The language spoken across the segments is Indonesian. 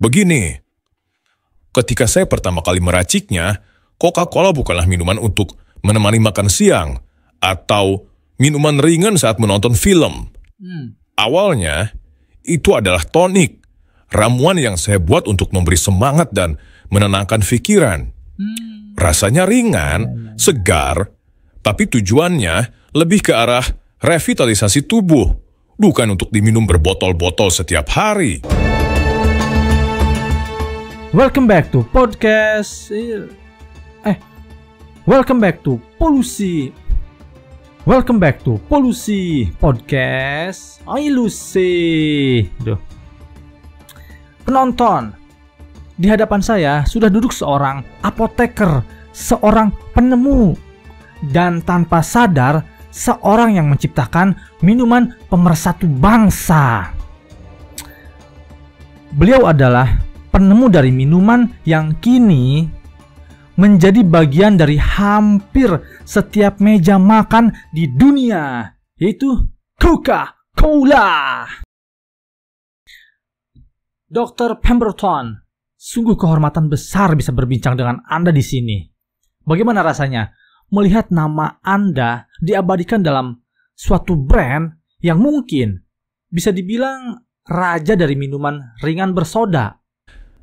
Begini, ketika saya pertama kali meraciknya, Coca-Cola bukanlah minuman untuk menemani makan siang atau minuman ringan saat menonton film. Awalnya, itu adalah tonik, ramuan yang saya buat untuk memberi semangat dan menenangkan pikiran. Rasanya ringan, segar, tapi tujuannya lebih ke arah revitalisasi tubuh, bukan untuk diminum berbotol-botol setiap hari. Welcome back to podcast. Welcome back to Polusi. Welcome back to Polusi Podcast Ilusi. Penonton, di hadapan saya sudah duduk seorang apoteker, seorang penemu, dan tanpa sadar seorang yang menciptakan minuman pemersatu bangsa. Beliau adalah penemu dari minuman yang kini menjadi bagian dari hampir setiap meja makan di dunia, yaitu Coca-Cola. Dr. Pemberton, sungguh kehormatan besar bisa berbincang dengan Anda di sini. Bagaimana rasanya melihat nama Anda diabadikan dalam suatu brand yang mungkin bisa dibilang raja dari minuman ringan bersoda?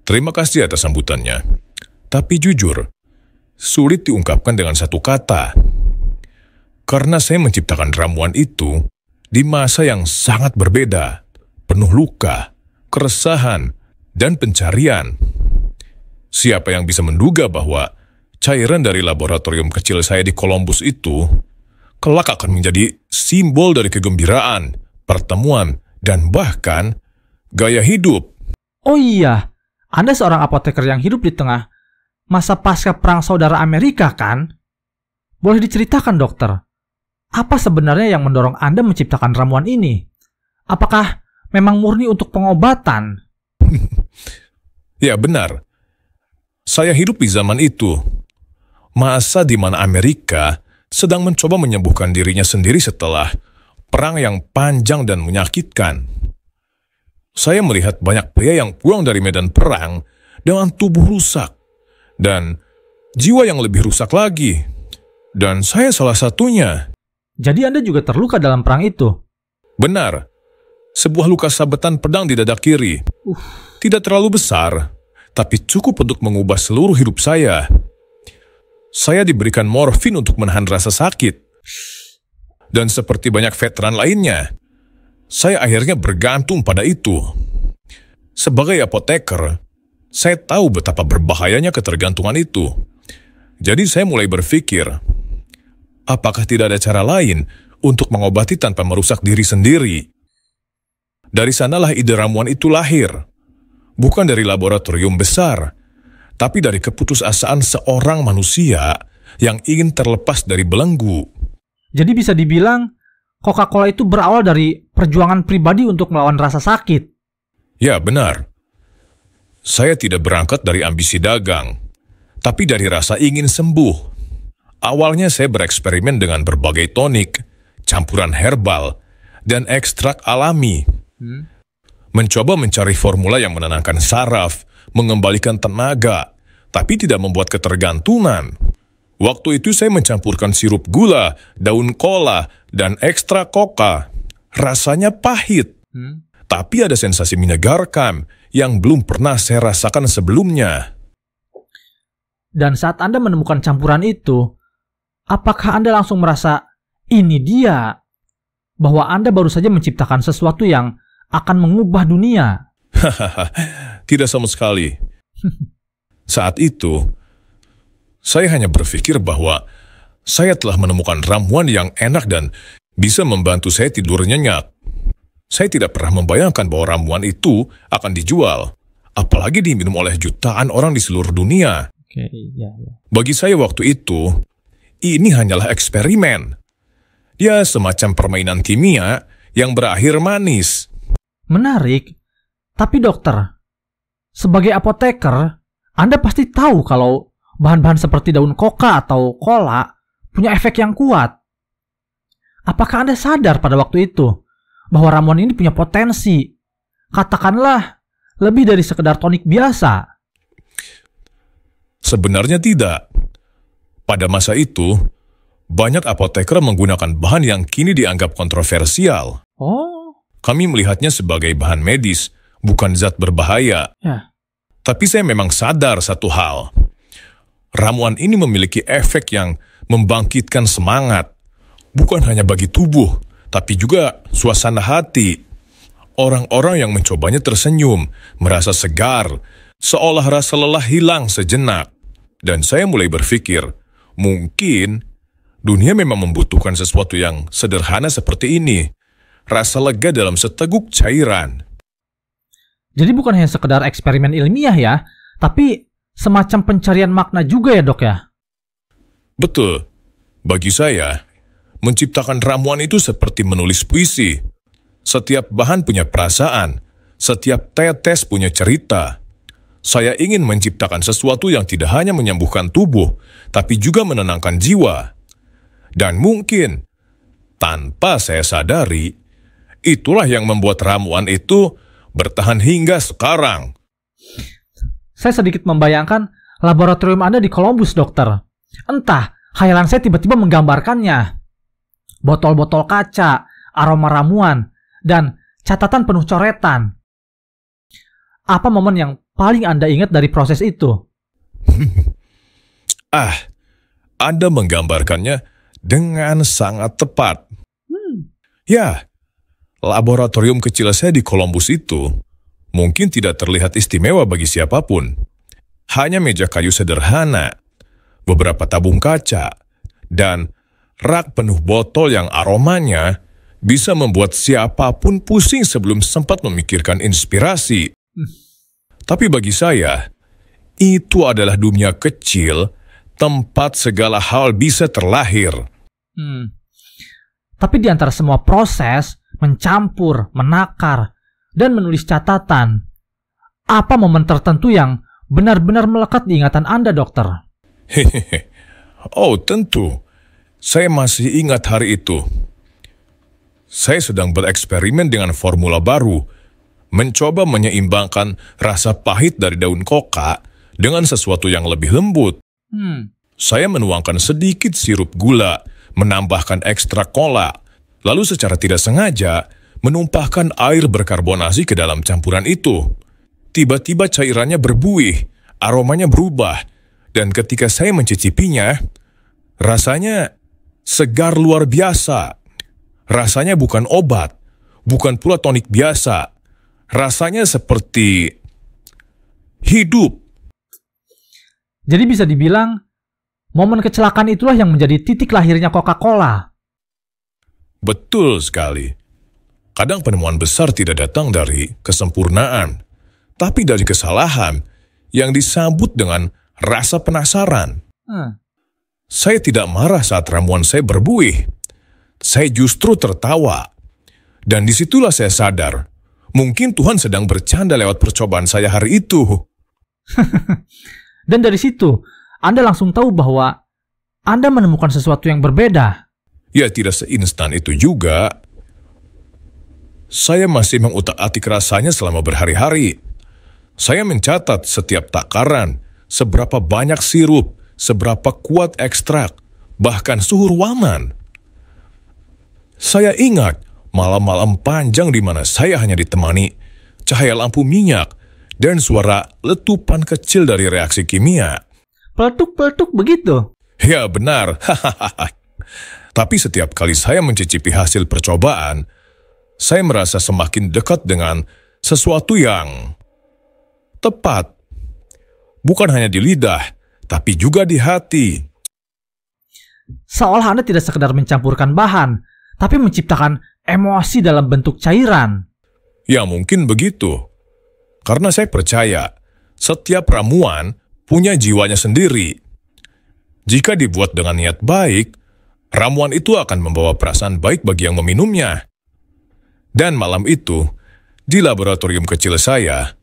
Terima kasih atas sambutannya. Tapi jujur, sulit diungkapkan dengan satu kata. Karena saya menciptakan ramuan itu di masa yang sangat berbeda, penuh luka, keresahan, dan pencarian. Siapa yang bisa menduga bahwa cairan dari laboratorium kecil saya di Columbus itu kelak akan menjadi simbol dari kegembiraan, pertemuan, dan bahkan gaya hidup. Oh iya, Anda seorang apoteker yang hidup di tengah masa pasca Perang Saudara Amerika, kan? Boleh diceritakan, dokter, apa sebenarnya yang mendorong Anda menciptakan ramuan ini? Apakah memang murni untuk pengobatan? Ya, benar. Saya hidup di zaman itu. Masa di mana Amerika sedang mencoba menyembuhkan dirinya sendiri setelah perang yang panjang dan menyakitkan. Saya melihat banyak pria yang pulang dari medan perang dengan tubuh rusak dan jiwa yang lebih rusak lagi. Dan saya salah satunya. Jadi Anda juga terluka dalam perang itu? Benar. Sebuah luka sabetan pedang di dada kiri. Tidak terlalu besar, tapi cukup untuk mengubah seluruh hidup saya. Saya diberikan morfin untuk menahan rasa sakit. Dan seperti banyak veteran lainnya, saya akhirnya bergantung pada itu. Sebagai apoteker, saya tahu betapa berbahayanya ketergantungan itu. Jadi saya mulai berpikir, apakah tidak ada cara lain untuk mengobati tanpa merusak diri sendiri? Dari sanalah ide ramuan itu lahir. Bukan dari laboratorium besar, tapi dari keputusasaan seorang manusia yang ingin terlepas dari belenggu. Jadi bisa dibilang Coca-Cola itu berawal dari perjuangan pribadi untuk melawan rasa sakit. Ya, benar. Saya tidak berangkat dari ambisi dagang, tapi dari rasa ingin sembuh. Awalnya saya bereksperimen dengan berbagai tonik, campuran herbal, dan ekstrak alami. Mencoba mencari formula yang menenangkan saraf, mengembalikan tenaga, tapi tidak membuat ketergantungan. Waktu itu saya mencampurkan sirup gula, daun kola, dan ekstra coca. Rasanya pahit, tapi ada sensasi menyegarkan yang belum pernah saya rasakan sebelumnya. Dan saat Anda menemukan campuran itu, apakah Anda langsung merasa, ini dia, bahwa Anda baru saja menciptakan sesuatu yang akan mengubah dunia? Tidak sama sekali. Saat itu, saya hanya berpikir bahwa saya telah menemukan ramuan yang enak dan bisa membantu saya tidur nyenyak. Saya tidak pernah membayangkan bahwa ramuan itu akan dijual, apalagi diminum oleh jutaan orang di seluruh dunia. Bagi saya waktu itu, ini hanyalah eksperimen. Ya, semacam permainan kimia yang berakhir manis. Menarik, tapi dokter, sebagai apoteker, Anda pasti tahu kalau bahan-bahan seperti daun coca atau cola punya efek yang kuat. Apakah Anda sadar pada waktu itu bahwa ramuan ini punya potensi, katakanlah, lebih dari sekedar tonik biasa? Sebenarnya tidak. Pada masa itu, banyak apoteker menggunakan bahan yang kini dianggap kontroversial. Oh, Kami melihatnya sebagai bahan medis, bukan zat berbahaya. ya. Tapi saya memang sadar satu hal. Ramuan ini memiliki efek yang membangkitkan semangat. Bukan hanya bagi tubuh, tapi juga suasana hati. Orang-orang yang mencobanya tersenyum, merasa segar, seolah rasa lelah hilang sejenak. Dan saya mulai berpikir, mungkin dunia memang membutuhkan sesuatu yang sederhana seperti ini. Rasa lega dalam seteguk cairan. Jadi bukan hanya sekedar eksperimen ilmiah ya, tapi semacam pencarian makna juga ya dok ya? Betul. Bagi saya, menciptakan ramuan itu seperti menulis puisi. Setiap bahan punya perasaan, setiap tetes punya cerita. Saya ingin menciptakan sesuatu yang tidak hanya menyembuhkan tubuh, tapi juga menenangkan jiwa. Dan mungkin, tanpa saya sadari, itulah yang membuat ramuan itu bertahan hingga sekarang. Saya sedikit membayangkan laboratorium Anda di Columbus, dokter. Entah, khayalan saya tiba-tiba menggambarkannya. Botol-botol kaca, aroma ramuan, dan catatan penuh coretan. Apa momen yang paling Anda ingat dari proses itu? Anda menggambarkannya dengan sangat tepat. Ya, laboratorium kecil saya di Columbus itu mungkin tidak terlihat istimewa bagi siapapun. Hanya meja kayu sederhana, beberapa tabung kaca, dan rak penuh botol yang aromanya bisa membuat siapapun pusing sebelum sempat memikirkan inspirasi. Tapi bagi saya, itu adalah dunia kecil, tempat segala hal bisa terlahir. Tapi di antara semua proses, mencampur, menakar, dan menulis catatan, apa momen tertentu yang benar-benar melekat di ingatan Anda, dokter? Oh, tentu. Saya masih ingat hari itu. Saya sedang bereksperimen dengan formula baru, mencoba menyeimbangkan rasa pahit dari daun koka dengan sesuatu yang lebih lembut. Saya menuangkan sedikit sirup gula, menambahkan ekstrak kola, lalu secara tidak sengaja menumpahkan air berkarbonasi ke dalam campuran itu. Tiba-tiba cairannya berbuih, aromanya berubah, dan ketika saya mencicipinya, rasanya segar luar biasa. Rasanya bukan obat, bukan pula tonik biasa. Rasanya seperti hidup. Jadi bisa dibilang, momen kecelakaan itulah yang menjadi titik lahirnya Coca-Cola. Betul sekali. Kadang penemuan besar tidak datang dari kesempurnaan, tapi dari kesalahan yang disambut dengan rasa penasaran. Saya tidak marah saat ramuan saya berbuih. Saya justru tertawa. Dan disitulah saya sadar, mungkin Tuhan sedang bercanda lewat percobaan saya hari itu. Dan dari situ, Anda langsung tahu bahwa Anda menemukan sesuatu yang berbeda. Ya, tidak seinstan itu juga. Saya masih mengutak-atik rasanya selama berhari-hari. Saya mencatat setiap takaran, seberapa banyak sirup, seberapa kuat ekstrak, bahkan suhu ruangan. Saya ingat malam-malam panjang di mana saya hanya ditemani cahaya lampu minyak dan suara letupan kecil dari reaksi kimia. Peletuk-peletuk begitu? Ya, benar. Tapi setiap kali saya mencicipi hasil percobaan, saya merasa semakin dekat dengan sesuatu yang tepat. Bukan hanya di lidah, tapi juga di hati. Seolah Anda tidak sekedar mencampurkan bahan, tapi menciptakan emosi dalam bentuk cairan. Ya, mungkin begitu. Karena saya percaya, setiap ramuan punya jiwanya sendiri. Jika dibuat dengan niat baik, ramuan itu akan membawa perasaan baik bagi yang meminumnya. Dan malam itu, di laboratorium kecil saya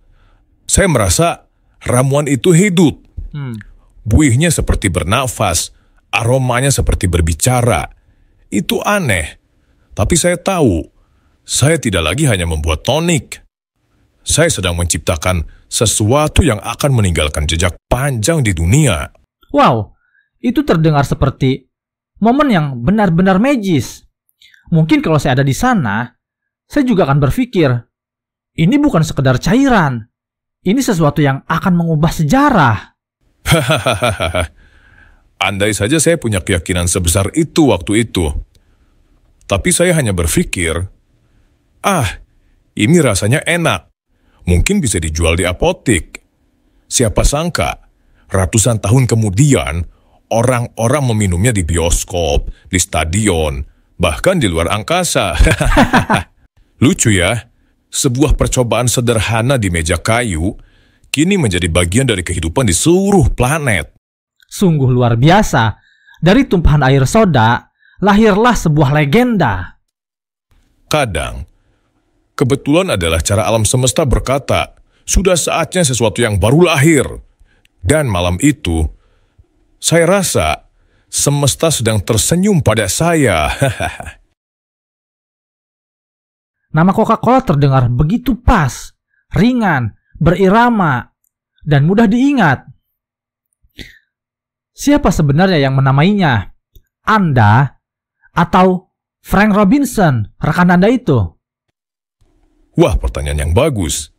merasa ramuan itu hidup. Buihnya seperti bernafas, aromanya seperti berbicara. Itu aneh. Tapi saya tahu, saya tidak lagi hanya membuat tonik. Saya sedang menciptakan sesuatu yang akan meninggalkan jejak panjang di dunia. Wow, itu terdengar seperti momen yang benar-benar magis. Mungkin kalau saya ada di sana, saya juga akan berpikir, ini bukan sekedar cairan. Ini sesuatu yang akan mengubah sejarah. Hahaha. Andai saja saya punya keyakinan sebesar itu waktu itu. Tapi saya hanya berpikir, ini rasanya enak. Mungkin bisa dijual di apotik. Siapa sangka, ratusan tahun kemudian, orang-orang meminumnya di bioskop, di stadion, bahkan di luar angkasa. Lucu ya, sebuah percobaan sederhana di meja kayu, kini menjadi bagian dari kehidupan di seluruh planet. Sungguh luar biasa. Dari tumpahan air soda, lahirlah sebuah legenda. Kadang, kebetulan adalah cara alam semesta berkata, sudah saatnya sesuatu yang baru lahir. Dan malam itu, saya rasa semesta sedang tersenyum pada saya. Nama Coca-Cola terdengar begitu pas, ringan, berirama, dan mudah diingat. Siapa sebenarnya yang menamainya? Anda atau Frank Robinson, rekan Anda itu? Wah, pertanyaan yang bagus.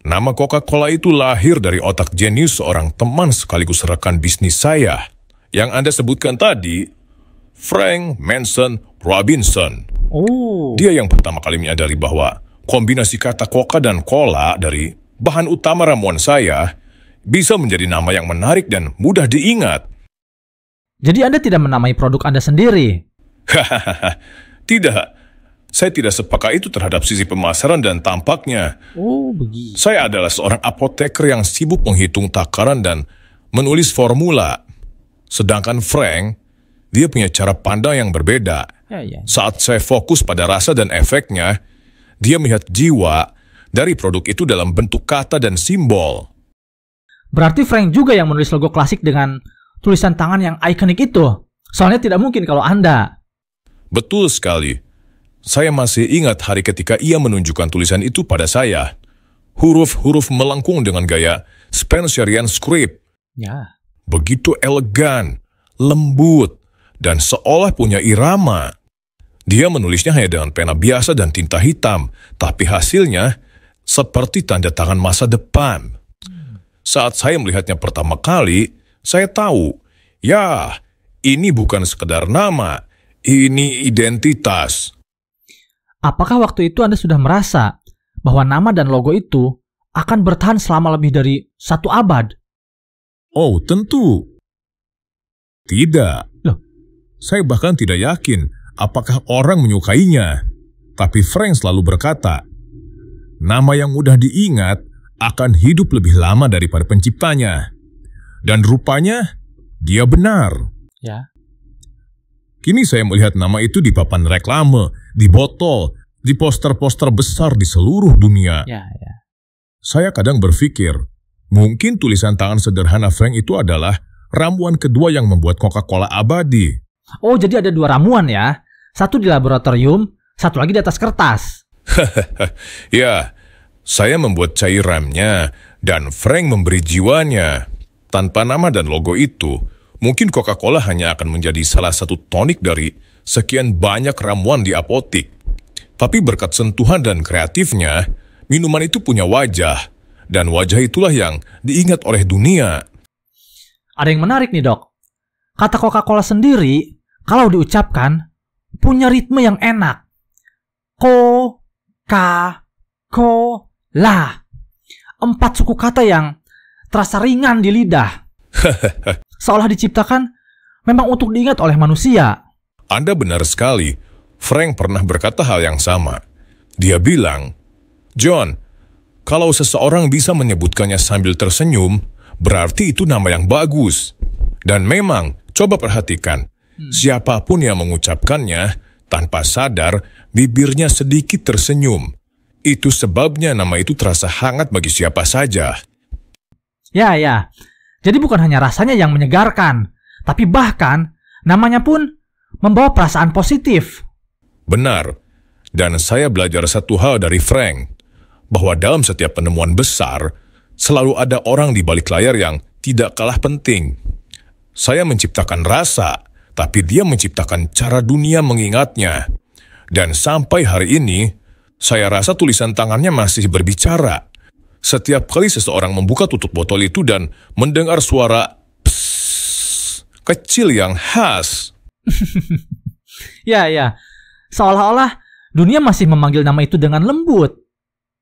Nama Coca-Cola itu lahir dari otak jenius seorang teman sekaligus rekan bisnis saya, yang Anda sebutkan tadi, Frank Manson Robinson. Oh. Dia yang pertama kali menyadari bahwa kombinasi kata Coca dan Cola dari bahan utama ramuan saya bisa menjadi nama yang menarik dan mudah diingat. Jadi Anda tidak menamai produk Anda sendiri? Hahaha, tidak. Saya tidak sepakat itu terhadap sisi pemasaran dan tampaknya. Oh, begitu. Saya adalah seorang apoteker yang sibuk menghitung takaran dan menulis formula. Sedangkan Frank, dia punya cara pandang yang berbeda. Ya. Saat saya fokus pada rasa dan efeknya, dia melihat jiwa dari produk itu dalam bentuk kata dan simbol. Berarti Frank juga yang menulis logo klasik dengan tulisan tangan yang ikonik itu. Soalnya tidak mungkin kalau Anda. Betul sekali. Saya masih ingat hari ketika ia menunjukkan tulisan itu pada saya. Huruf-huruf melengkung dengan gaya Spencerian script. Ya. Begitu elegan, lembut, dan seolah punya irama. Dia menulisnya hanya dengan pena biasa dan tinta hitam, tapi hasilnya seperti tanda tangan masa depan. Saat saya melihatnya pertama kali, saya tahu, ya, ini bukan sekedar nama, ini identitas. Apakah waktu itu Anda sudah merasa bahwa nama dan logo itu akan bertahan selama lebih dari 1 abad? Oh, tentu. Tidak. Loh? Saya bahkan tidak yakin apakah orang menyukainya. Tapi Frank selalu berkata, nama yang mudah diingat akan hidup lebih lama daripada penciptanya. Dan rupanya, dia benar. Ya. Kini saya melihat nama itu di papan reklame, di botol, di poster-poster besar di seluruh dunia. Ya. Saya kadang berpikir, mungkin tulisan tangan sederhana Frank itu adalah ramuan kedua yang membuat Coca-Cola abadi. Oh, jadi ada 2 ramuan ya? Satu di laboratorium, satu lagi di atas kertas. Ya, saya membuat cairannya dan Frank memberi jiwanya. Tanpa nama dan logo itu, mungkin Coca-Cola hanya akan menjadi salah satu tonik dari sekian banyak ramuan di apotik. Tapi berkat sentuhan dan kreatifnya, minuman itu punya wajah. Dan wajah itulah yang diingat oleh dunia. Ada yang menarik nih, Dok. Kata Coca-Cola sendiri, kalau diucapkan, punya ritme yang enak. Coca-Cola. 4 suku kata yang terasa ringan di lidah. Seolah diciptakan memang untuk diingat oleh manusia. Anda benar sekali. Frank pernah berkata hal yang sama. Dia bilang, John, kalau seseorang bisa menyebutkannya sambil tersenyum, berarti itu nama yang bagus. Dan memang, coba perhatikan, siapapun yang mengucapkannya, tanpa sadar, bibirnya sedikit tersenyum. Itu sebabnya nama itu terasa hangat bagi siapa saja. Ya. Jadi bukan hanya rasanya yang menyegarkan, tapi bahkan namanya pun membawa perasaan positif. Benar. Dan saya belajar satu hal dari Frank, bahwa dalam setiap penemuan besar, selalu ada orang di balik layar yang tidak kalah penting. Saya menciptakan rasa, tapi dia menciptakan cara dunia mengingatnya. Dan sampai hari ini, saya rasa tulisan tangannya masih berbicara. Setiap kali seseorang membuka tutup botol itu dan mendengar suara psss kecil yang khas. Ya, seolah-olah dunia masih memanggil nama itu dengan lembut.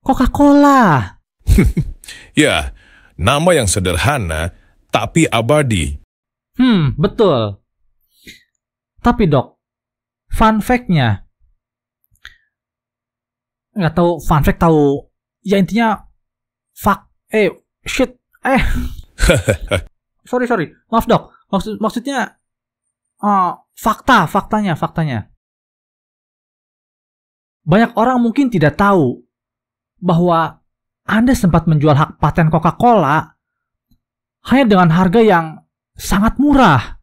Coca-Cola. Ya, nama yang sederhana tapi abadi. Betul. Tapi Dok, fun fact-nya, nggak tahu fun fact tahu, ya intinya sorry, maaf Dok, maksudnya faktanya. Banyak orang mungkin tidak tahu bahwa Anda sempat menjual hak paten Coca-Cola hanya dengan harga yang sangat murah.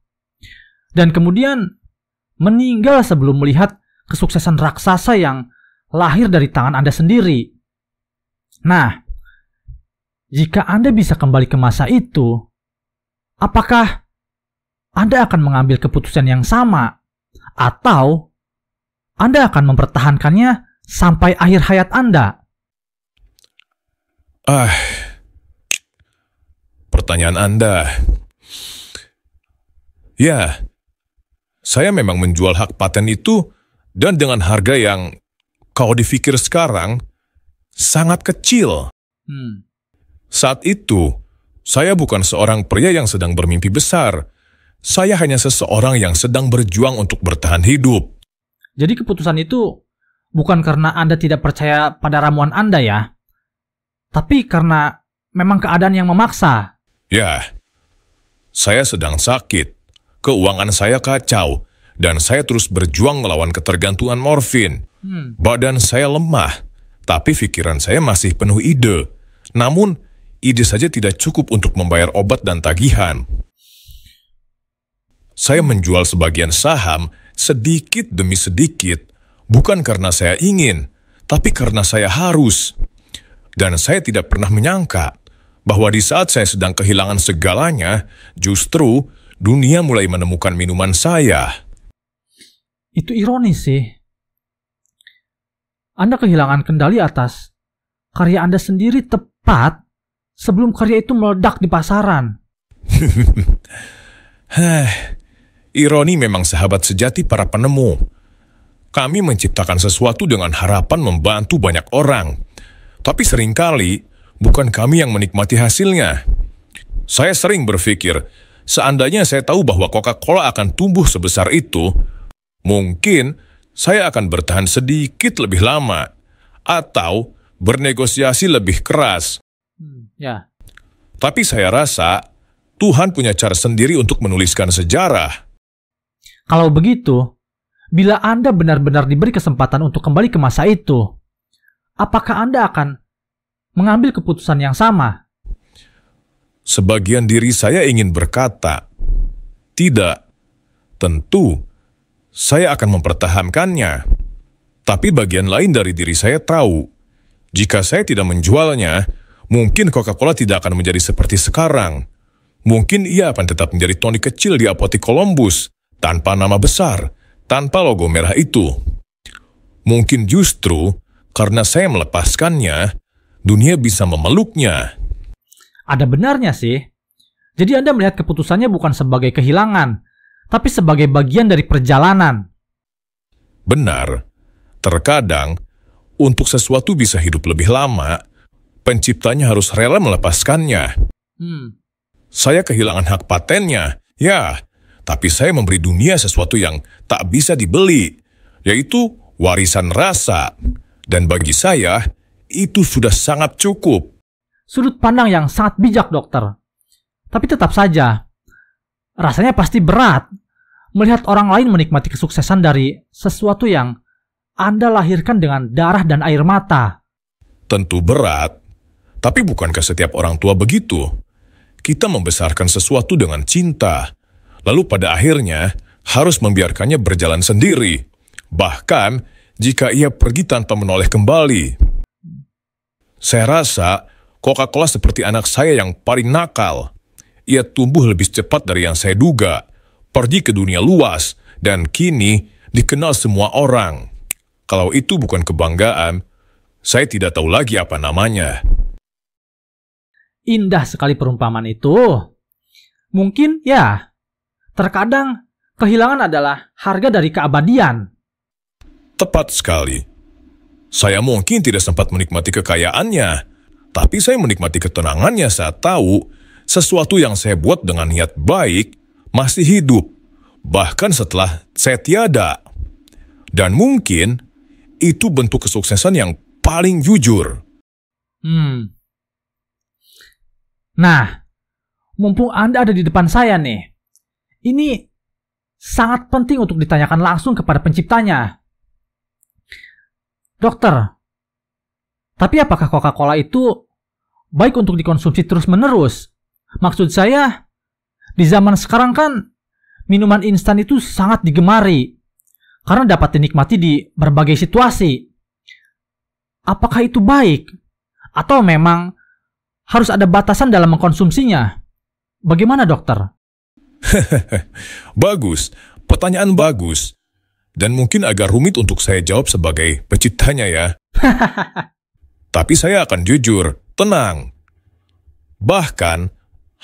Dan kemudian meninggal sebelum melihat kesuksesan raksasa yang lahir dari tangan Anda sendiri. Nah, jika Anda bisa kembali ke masa itu, apakah Anda akan mengambil keputusan yang sama? Atau Anda akan mempertahankannya sampai akhir hayat Anda? Pertanyaan Anda. Ya, saya memang menjual hak paten itu dan dengan harga yang kalau dipikir sekarang sangat kecil. Saat itu, saya bukan seorang pria yang sedang bermimpi besar. Saya hanya seseorang yang sedang berjuang untuk bertahan hidup. Jadi keputusan itu bukan karena Anda tidak percaya pada ramuan Anda ya, tapi karena memang keadaan yang memaksa. Ya, saya sedang sakit, keuangan saya kacau, dan saya terus berjuang melawan ketergantungan morfin. Badan saya lemah, tapi pikiran saya masih penuh ide. Namun, ide saja tidak cukup untuk membayar obat dan tagihan. Saya menjual sebagian saham sedikit demi sedikit, bukan karena saya ingin, tapi karena saya harus. Dan saya tidak pernah menyangka bahwa di saat saya sedang kehilangan segalanya, justru dunia mulai menemukan minuman saya. Itu ironis sih. Anda kehilangan kendali atas karya Anda sendiri tepat sebelum karya itu meledak di pasaran. Ironi memang sahabat sejati para penemu. Kami menciptakan sesuatu dengan harapan membantu banyak orang. Tapi seringkali, bukan kami yang menikmati hasilnya. Saya sering berpikir, seandainya saya tahu bahwa Coca-Cola akan tumbuh sebesar itu, mungkin saya akan bertahan sedikit lebih lama, atau bernegosiasi lebih keras. Tapi saya rasa, Tuhan punya cara sendiri untuk menuliskan sejarah. Kalau begitu, bila Anda benar-benar diberi kesempatan untuk kembali ke masa itu, apakah Anda akan mengambil keputusan yang sama? Sebagian diri saya ingin berkata, tidak, tentu, saya akan mempertahankannya. Tapi bagian lain dari diri saya tahu, jika saya tidak menjualnya, mungkin Coca-Cola tidak akan menjadi seperti sekarang. Mungkin ia akan tetap menjadi tonik kecil di apotik Columbus, tanpa nama besar, tanpa logo merah itu. Mungkin justru karena saya melepaskannya, dunia bisa memeluknya. Ada benarnya sih. Jadi Anda melihat keputusannya bukan sebagai kehilangan, tapi sebagai bagian dari perjalanan. Benar. Terkadang, untuk sesuatu bisa hidup lebih lama, penciptanya harus rela melepaskannya. Saya kehilangan hak patennya, ya, tapi saya memberi dunia sesuatu yang tak bisa dibeli, yaitu warisan rasa. Dan bagi saya, itu sudah sangat cukup. Sudut pandang yang sangat bijak, dokter. Tapi tetap saja, rasanya pasti berat melihat orang lain menikmati kesuksesan dari sesuatu yang Anda lahirkan dengan darah dan air mata. Tentu berat, tapi bukankah setiap orang tua begitu? Kita membesarkan sesuatu dengan cinta, lalu pada akhirnya harus membiarkannya berjalan sendiri. Bahkan, jika ia pergi tanpa menoleh kembali. Saya rasa Coca-Cola seperti anak saya yang paling nakal. Ia tumbuh lebih cepat dari yang saya duga, pergi ke dunia luas, dan kini dikenal semua orang. Kalau itu bukan kebanggaan, saya tidak tahu lagi apa namanya. Indah sekali perumpamaan itu. Mungkin ya, terkadang kehilangan adalah harga dari keabadian. Tepat sekali. Saya mungkin tidak sempat menikmati kekayaannya, tapi saya menikmati ketenangannya saat tahu sesuatu yang saya buat dengan niat baik masih hidup, bahkan setelah saya tiada. Dan mungkin itu bentuk kesuksesan yang paling jujur. Nah, mumpung Anda ada di depan saya nih, ini sangat penting untuk ditanyakan langsung kepada penciptanya. Dokter, tapi apakah Coca-Cola itu baik untuk dikonsumsi terus-menerus? Maksud saya, di zaman sekarang kan minuman instan itu sangat digemari karena dapat dinikmati di berbagai situasi. Apakah itu baik? Atau memang harus ada batasan dalam mengkonsumsinya? Bagaimana, dokter? Bagus, pertanyaan bagus. Dan mungkin agak rumit untuk saya jawab sebagai penciptanya ya. Tapi saya akan jujur, tenang. Bahkan,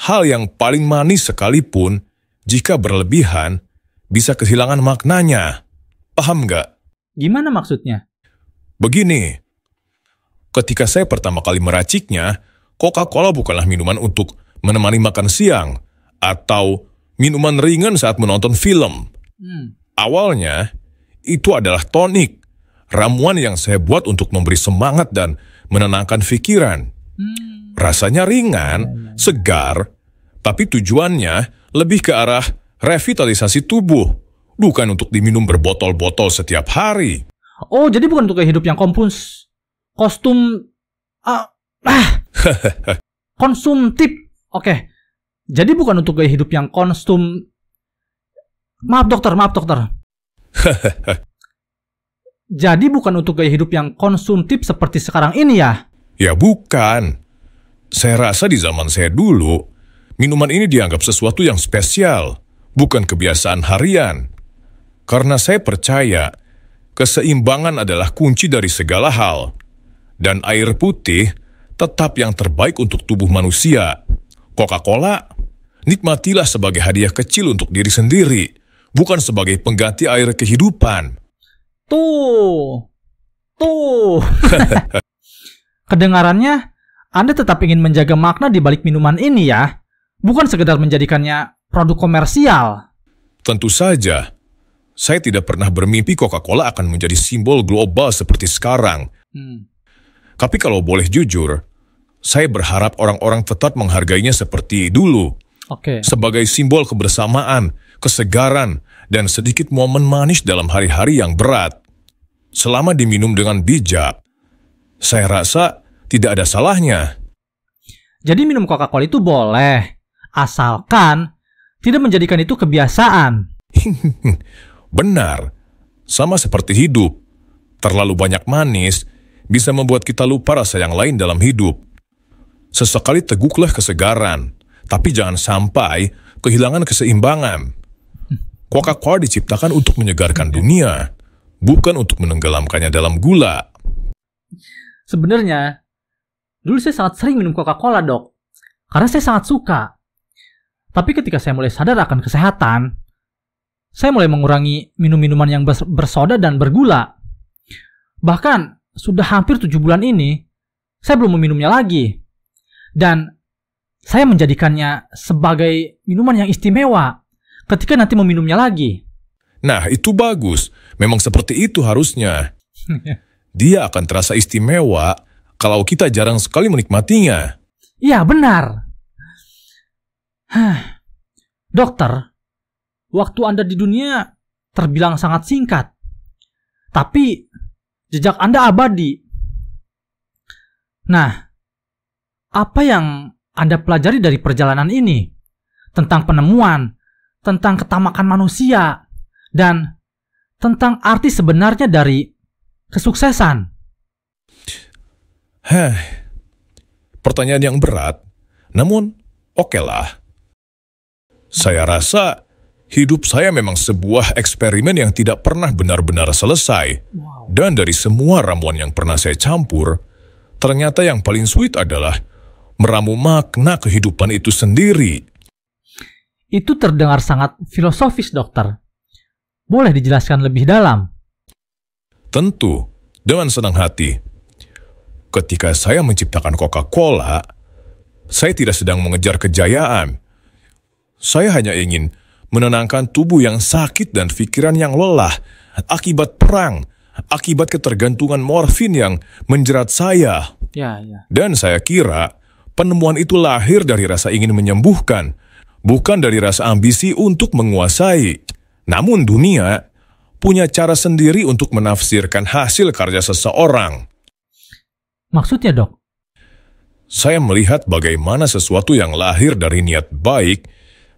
hal yang paling manis sekalipun, jika berlebihan, bisa kehilangan maknanya. Paham nggak? Gimana maksudnya? Begini, ketika saya pertama kali meraciknya, Coca-Cola bukanlah minuman untuk menemani makan siang, atau minuman ringan saat menonton film. Awalnya, itu adalah tonik, ramuan yang saya buat untuk memberi semangat dan menenangkan pikiran. Rasanya ringan, segar, tapi tujuannya lebih ke arah revitalisasi tubuh, bukan untuk diminum berbotol-botol setiap hari. Oh, jadi bukan untuk gaya hidup yang konsumtif. Oke. Jadi bukan untuk gaya hidup yang Maaf dokter. Jadi bukan untuk gaya hidup yang konsumtif seperti sekarang ini ya? Ya bukan. Saya rasa di zaman saya dulu, minuman ini dianggap sesuatu yang spesial, bukan kebiasaan harian. Karena saya percaya, keseimbangan adalah kunci dari segala hal. Dan air putih tetap yang terbaik untuk tubuh manusia. Coca-Cola, nikmatilah sebagai hadiah kecil untuk diri sendiri, bukan sebagai pengganti air kehidupan. Tuh. Kedengarannya, Anda tetap ingin menjaga makna di balik minuman ini ya, bukan sekedar menjadikannya produk komersial. Tentu saja, saya tidak pernah bermimpi Coca-Cola akan menjadi simbol global seperti sekarang. Tapi kalau boleh jujur, saya berharap orang-orang tetap menghargainya seperti dulu. Sebagai simbol kebersamaan, kesegaran, dan sedikit momen manis dalam hari-hari yang berat. Selama diminum dengan bijak, saya rasa tidak ada salahnya. Jadi minum Coca-Cola itu boleh, asalkan tidak menjadikan itu kebiasaan. Benar, sama seperti hidup. Terlalu banyak manis bisa membuat kita lupa rasa yang lain dalam hidup. Sesekali teguklah kesegaran, tapi jangan sampai kehilangan keseimbangan. Coca-Cola diciptakan untuk menyegarkan dunia, bukan untuk menenggelamkannya dalam gula. Sebenarnya, dulu saya sangat sering minum Coca-Cola, dok. Karena saya sangat suka. Tapi ketika saya mulai sadar akan kesehatan, saya mulai mengurangi minum-minuman yang bersoda dan bergula. Bahkan, sudah hampir 7 bulan ini, saya belum meminumnya lagi. Dan saya menjadikannya sebagai minuman yang istimewa ketika nanti meminumnya lagi. Nah, itu bagus. Memang seperti itu harusnya. Dia akan terasa istimewa kalau kita jarang sekali menikmatinya. Iya, benar. Dokter, waktu Anda di dunia terbilang sangat singkat. Tapi, jejak Anda abadi. Nah, apa yang Anda pelajari dari perjalanan ini? Tentang penemuan, tentang ketamakan manusia, dan tentang arti sebenarnya dari kesuksesan. Pertanyaan yang berat, namun okelah. Saya rasa hidup saya memang sebuah eksperimen yang tidak pernah benar-benar selesai. Dan dari semua ramuan yang pernah saya campur, ternyata yang paling sweet adalah meramu makna kehidupan itu sendiri. Itu terdengar sangat filosofis, dokter. Boleh dijelaskan lebih dalam? Tentu, dengan senang hati. Ketika saya menciptakan Coca-Cola, saya tidak sedang mengejar kejayaan. Saya hanya ingin menenangkan tubuh yang sakit dan pikiran yang lelah akibat perang, akibat ketergantungan morfin yang menjerat saya. Ya. Dan saya kira penemuan itu lahir dari rasa ingin menyembuhkan, bukan dari rasa ambisi untuk menguasai. Namun dunia punya cara sendiri untuk menafsirkan hasil karya seseorang. Maksudnya, Dok? Saya melihat bagaimana sesuatu yang lahir dari niat baik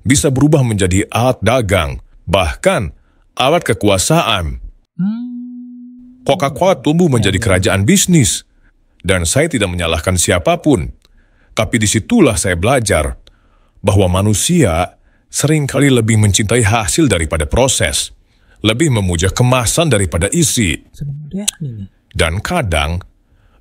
bisa berubah menjadi alat dagang, bahkan alat kekuasaan. Coca-Cola tumbuh menjadi kerajaan bisnis, dan saya tidak menyalahkan siapapun. Tapi disitulah saya belajar bahwa manusia seringkali lebih mencintai hasil daripada proses, lebih memuja kemasan daripada isi. Dan kadang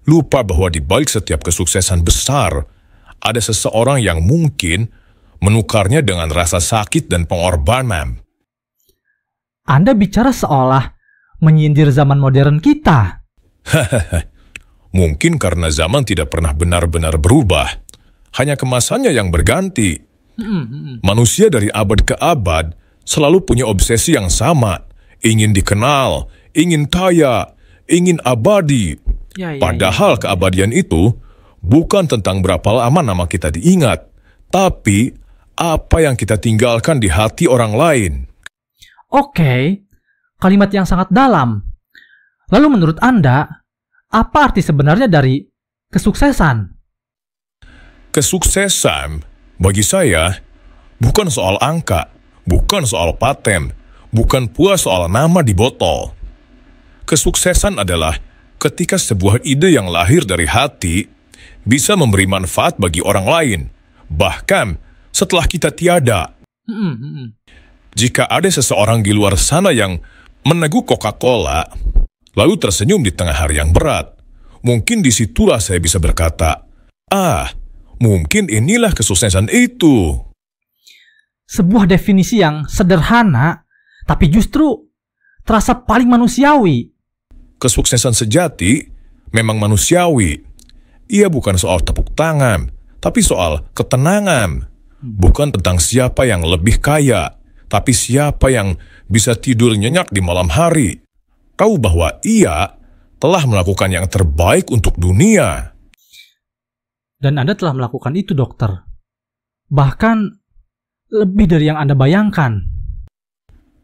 lupa bahwa di balik setiap kesuksesan besar, ada seseorang yang mungkin menukarnya dengan rasa sakit dan pengorbanan. Anda bicara seolah menyindir zaman modern kita. Mungkin karena zaman tidak pernah benar-benar berubah. Hanya kemasannya yang berganti. Manusia dari abad ke abad selalu punya obsesi yang sama. Ingin dikenal, ingin kaya, ingin abadi. Padahal keabadian itu bukan tentang berapa lama nama kita diingat, tapi apa yang kita tinggalkan di hati orang lain. Oke, kalimat yang sangat dalam. Lalu menurut Anda, apa arti sebenarnya dari kesuksesan? Kesuksesan bagi saya bukan soal angka, bukan soal paten, bukan pula soal nama di botol. Kesuksesan adalah ketika sebuah ide yang lahir dari hati bisa memberi manfaat bagi orang lain, bahkan setelah kita tiada. Jika ada seseorang di luar sana yang meneguk Coca-Cola, lalu tersenyum di tengah hari yang berat, mungkin disitulah saya bisa berkata, mungkin inilah kesuksesan itu. Sebuah definisi yang sederhana, tapi justru terasa paling manusiawi. Kesuksesan sejati memang manusiawi. Ia bukan soal tepuk tangan, tapi soal ketenangan. Bukan tentang siapa yang lebih kaya, tapi siapa yang bisa tidur nyenyak di malam hari. Tahu bahwa ia telah melakukan yang terbaik untuk dunia. Dan Anda telah melakukan itu, dokter. Bahkan lebih dari yang Anda bayangkan.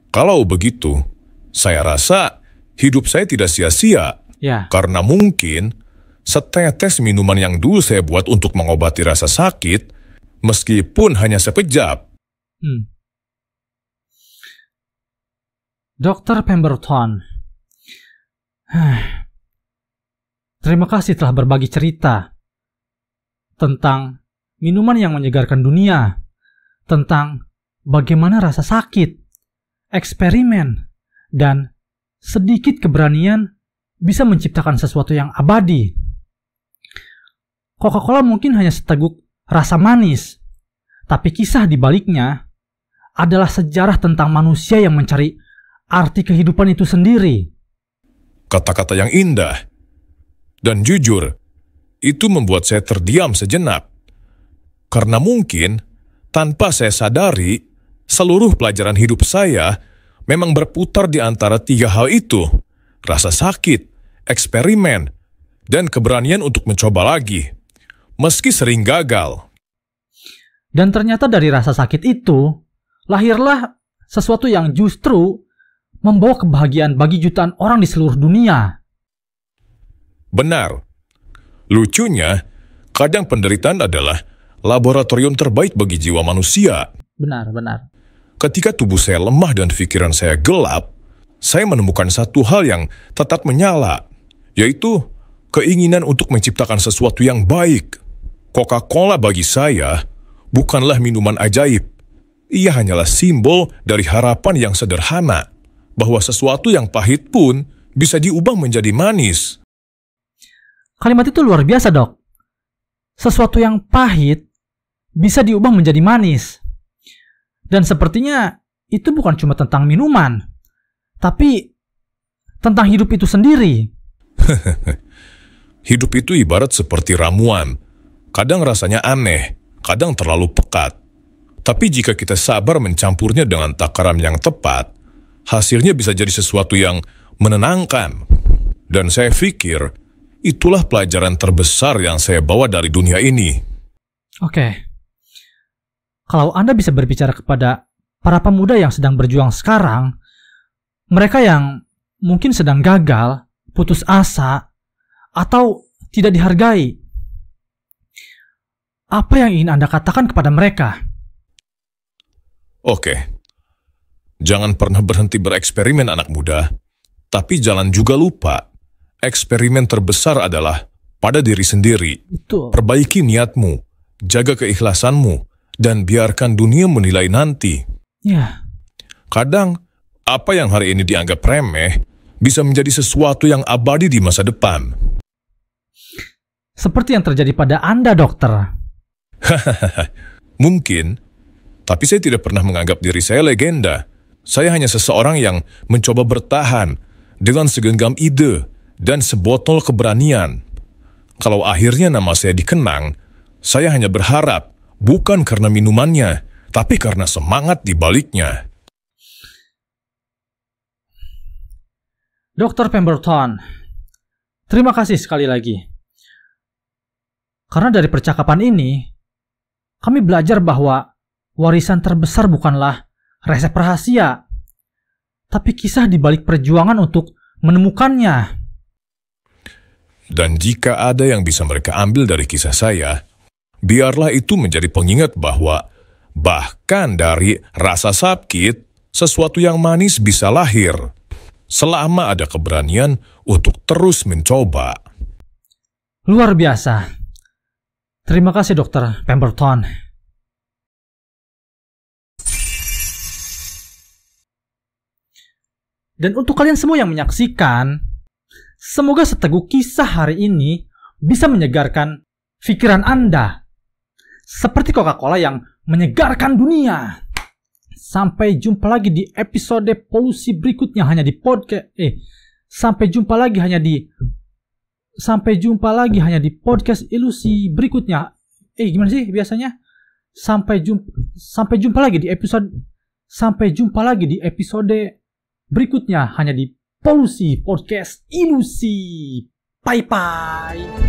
Kalau begitu, saya rasa hidup saya tidak sia-sia. Karena mungkin setetes minuman yang dulu saya buat untuk mengobati rasa sakit, meskipun hanya sekejap. Dr. Pemberton, terima kasih telah berbagi cerita tentang minuman yang menyegarkan dunia, tentang bagaimana rasa sakit, eksperimen, dan sedikit keberanian bisa menciptakan sesuatu yang abadi. Coca-Cola mungkin hanya seteguk rasa manis, tapi kisah di baliknya adalah sejarah tentang manusia yang mencari arti kehidupan itu sendiri. Kata-kata yang indah dan jujur itu membuat saya terdiam sejenak. Karena mungkin tanpa saya sadari, seluruh pelajaran hidup saya memang berputar di antara tiga hal itu. Rasa sakit, eksperimen, dan keberanian untuk mencoba lagi, meski sering gagal. Dan ternyata dari rasa sakit itu, lahirlah sesuatu yang justru membawa kebahagiaan bagi jutaan orang di seluruh dunia. Benar. Lucunya, kadang penderitaan adalah laboratorium terbaik bagi jiwa manusia. Benar. Ketika tubuh saya lemah dan pikiran saya gelap, saya menemukan satu hal yang tetap menyala, yaitu keinginan untuk menciptakan sesuatu yang baik. Coca-Cola bagi saya bukanlah minuman ajaib. Ia hanyalah simbol dari harapan yang sederhana, bahwa sesuatu yang pahit pun bisa diubah menjadi manis. Kalimat itu luar biasa, Dok. Sesuatu yang pahit bisa diubah menjadi manis. Dan sepertinya itu bukan cuma tentang minuman, tapi tentang hidup itu sendiri. Hidup itu ibarat seperti ramuan. Kadang rasanya aneh, kadang terlalu pekat. Tapi jika kita sabar mencampurnya dengan takaran yang tepat, hasilnya bisa jadi sesuatu yang menenangkan. Dan saya pikir, itulah pelajaran terbesar yang saya bawa dari dunia ini. Oke. Kalau Anda bisa berbicara kepada para pemuda yang sedang berjuang sekarang, mereka yang mungkin sedang gagal, putus asa, atau tidak dihargai, apa yang ingin Anda katakan kepada mereka? Oke. Jangan pernah berhenti bereksperimen anak muda, tapi jangan juga lupa, eksperimen terbesar adalah pada diri sendiri. Betul. Perbaiki niatmu, jaga keikhlasanmu, dan biarkan dunia menilai nanti. Ya. Kadang, apa yang hari ini dianggap remeh, bisa menjadi sesuatu yang abadi di masa depan. Seperti yang terjadi pada Anda, dokter. Mungkin, tapi saya tidak pernah menganggap diri saya legenda. Saya hanya seseorang yang mencoba bertahan dengan segenggam ide dan sebotol keberanian. Kalau akhirnya nama saya dikenang, saya hanya berharap bukan karena minumannya, tapi karena semangat di baliknya. Dr. Pemberton, terima kasih sekali lagi. Karena dari percakapan ini, kami belajar bahwa warisan terbesar bukanlah resep rahasia, tapi kisah di balik perjuangan untuk menemukannya. Dan jika ada yang bisa mereka ambil dari kisah saya, biarlah itu menjadi pengingat bahwa bahkan dari rasa sakit, sesuatu yang manis bisa lahir, selama ada keberanian untuk terus mencoba. Luar biasa. Terima kasih, Dr. Pemberton. Dan untuk kalian semua yang menyaksikan, semoga seteguk kisah hari ini bisa menyegarkan pikiran Anda. Seperti Coca-Cola yang menyegarkan dunia. Sampai jumpa lagi di episode polusi berikutnya hanya di podcast. Sampai jumpa lagi hanya di podcast ilusi berikutnya. Gimana sih biasanya? Sampai jumpa lagi di episode berikutnya hanya di polusi podcast ilusi. Bye bye.